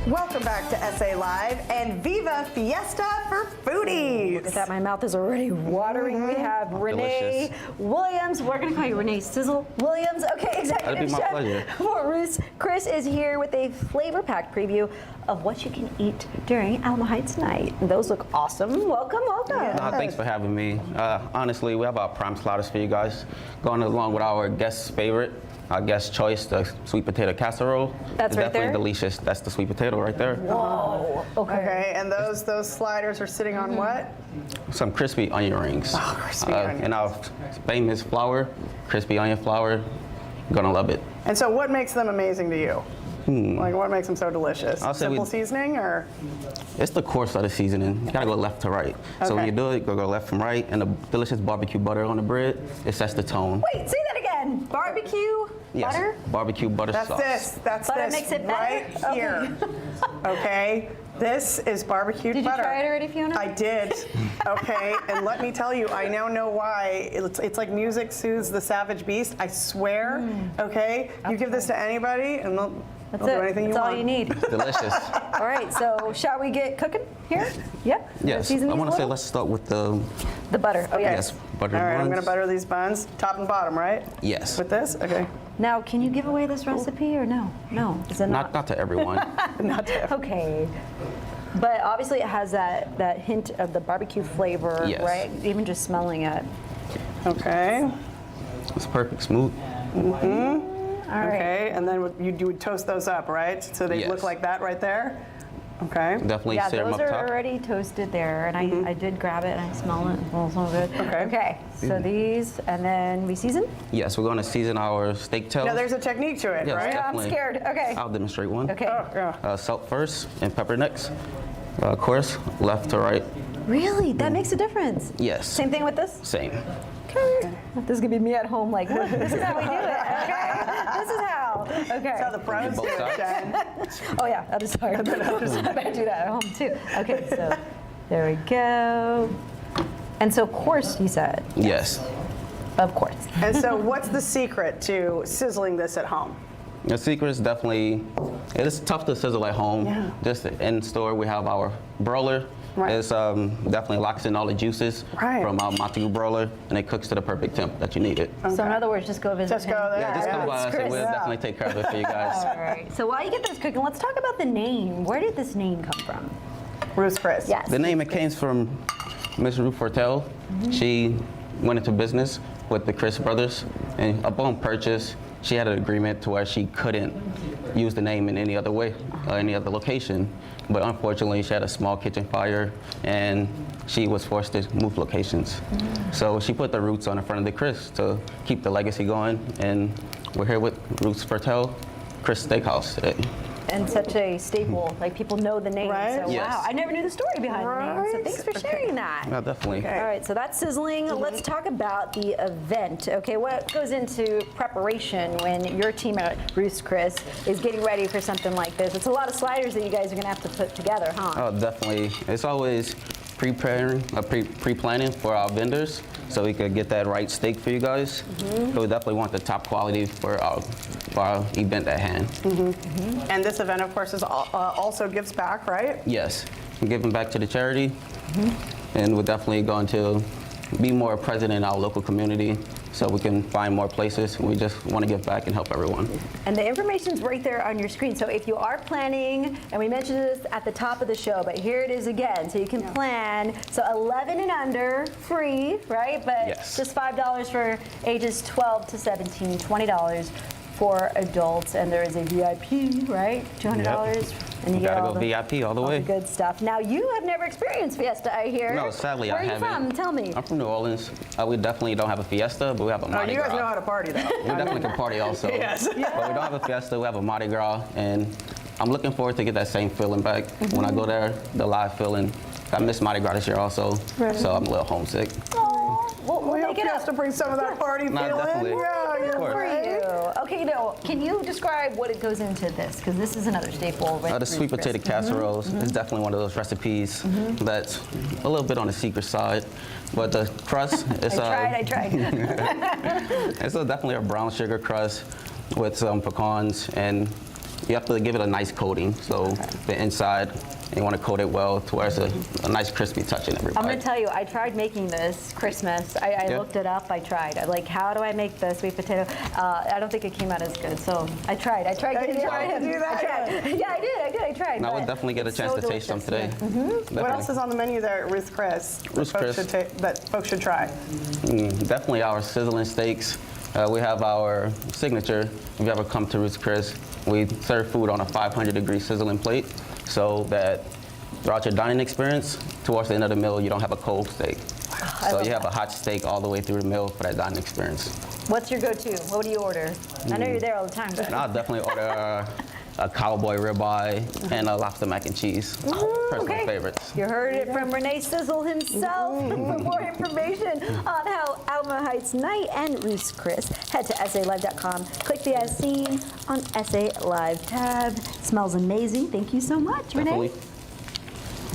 Welcome back to SA Live and Viva Fiesta for foodies. Look at that, my mouth is already watering. We have Renee Williams. We're going to call you Renee Sizzle Williams. Okay, executive chef for Ruth's. Chris is here with a flavor-packed preview of what you can eat during Alamo Heights Night. Those look awesome. Welcome, welcome. Yes. Thanks for having me. Honestly, we have our prime sliders for you guys, going along with our guest favorite. Our guest choice, the sweet potato casserole. That's right definitely there? delicious. That's the sweet potato right there. Whoa. Okay, and those sliders are sitting on what? Some crispy onion rings. Oh, crispy onions. And our famous flour, crispy onion flour. Gonna love it. And so what makes them amazing to you? Like what makes them so delicious? I'll say Simple seasoning or? It's the course of the seasoning. You gotta go left to right. So when you do it, go left from right, and the delicious barbecue butter on the bread, it sets the tone. Wait, say that again. Barbecue butter? Barbecue butter sauce. That's Butter this makes it right better? here. Okay, this is barbecued Did butter. you try it already, Fiona? I did. Okay, and let me tell you, I now know why. It's like music soothes the savage beast. I swear. Okay, you give this to anybody, and they'll do anything you want. That's all you need. Delicious. All right, so shall we get cooking here? Yeah? Yes. I want to say let's start with the butter. Oh, yes, buttered All right, I'm buns. going to butter these buns, top and bottom, right? Yes. With this? Okay. Now, can you give away this recipe or no? No, is it not? Not to everyone. Not to Okay. But obviously it has that hint of the barbecue flavor, Yes. right? Even just smelling it. Okay. It's perfect, smooth. All right. Okay, and then you would toast those up, right? So they look like that right there? Okay. Definitely Yeah, sear them those up are top. already toasted there, and I did grab it and I smell it. It smells so good. Okay. Okay, so these, and then we season? Yes, we're going to season our steak tails. Now there's a technique to it, Yes, right? Yeah, I'm definitely. scared. Okay. I'll demonstrate one. Okay. Oh, yeah. Salt first and pepper next. Of course, left to right. Really? That makes a difference? Yes. Same thing with this? Same. Okay. This is gonna be me at home like, look, this is how we do it, okay? This is how. Okay. That's how the pros do Both it, sides. Jen. Oh yeah, I'm sorry. I better do that at home too. Okay, so there we go. And so course, you said? Yes. Of course. And so what's the secret to sizzling this at home? The secret is definitely, it is tough to sizzle at home. Yeah. Just in store, we have our broiler. Right. It's definitely locks in all the juices Right. from our Montague broiler, and it cooks to the perfect temp that you need it. So in other words, just go visit Just him. go there. Yeah, just come by us, and Chris. we'll definitely take care of it for you guys. All right. So while you get this cooking, let's talk about the name. Where did this name come from? Ruth Chris. Yes. The name, it came from Miss Ruth Fortel. She went into business with the Chris brothers, and upon purchase, she had an agreement to where she couldn't use the name in any other way, any other location. But unfortunately, she had a small kitchen fire, and she was forced to move locations. So she put the roots on the front of the Chris to keep the legacy going, and we're here with Ruth Fortel, Chris Steakhouse today. And such a staple, like people know the name. Right. So Yes. wow, I never knew the story behind the name. So Right. thanks for sharing that. Yeah, definitely. Okay. All right, so that's sizzling. Let's talk about the event. Okay, what goes into preparation when your team at Ruth's Chris is getting ready for something like this? It's a lot of sliders that you guys are gonna have to put together, huh? Oh, definitely. It's always pre-planning for our vendors so we could get that right steak for you guys. So we definitely want the top quality for our event at hand. And this event, of course, is also gives back, right? Yes, we're giving back to the charity, and we're definitely going to be more present in our local community so we can find more places. We just want to give back and help everyone. And the information's right there on your screen. So if you are planning, and we mentioned this at the top of the show, but here it is again. So you can plan. So 11 and under, free, right? But Yes. just $5 for ages 12 to 17, $20 for adults. And there is a VIP, right? $200. And you You get gotta all go the, VIP all the way. good stuff. Now you have never experienced Fiesta, I hear. No, sadly Where I haven't. Where are you from? Tell me. I'm from New Orleans. We definitely don't have a fiesta, but we have a Oh, Mardi you guys Gras. know how to party, though. We definitely can party also. Yes. But we don't have a fiesta, we have a Mardi Gras, and I'm looking forward to get that same feeling back. When I go there, the live feeling. I missed Mardi Gras this year also, so I'm a little homesick. Aw, we'll We hope make it up. Fiesta brings some of that party No, feeling. definitely. Yeah, Of course. For you. Okay, now, can you describe what it goes into this? Because this is another staple. With The sweet Ruth's potato Chris. casseroles is definitely one of those recipes that's a little bit on the secret side. But the crust is I tried. it's definitely a brown sugar crust with some pecans, and You have to give it a nice coating. So the inside, you want to coat it well to where it's a nice crispy touch in every bite. I'm going to tell you, I tried making this Christmas. I looked it up. I tried. I'm like, how do I make the sweet potato? I don't think it came out as good. So I tried. You tried to do that? I tried. Yeah, I did. I tried. I would but definitely get a it's chance so to taste some today. delicious. What else is on the menu there at Ruth Chris? Ruth Chris. That folks should try. Definitely our sizzling steaks. We have our signature. If you ever come to Ruth Chris, we serve food on a 500-degree sizzling plate so that throughout your dining experience, towards the end of the meal, you don't have a cold steak. So you have a hot steak all the way through the meal for that dining experience. What's your go-to? What do you order? I know you're there all the time. But. And I'll definitely order a cowboy ribeye and a lobster mac and cheese. Personal favorites. You heard it from Renee Sizzle himself. For more information on how Alamo Heights Night and Ruth's Chris, head to SALive.com. Click the As Seen on SA Live tab. Smells amazing. Thank you so much, Renee. Definitely.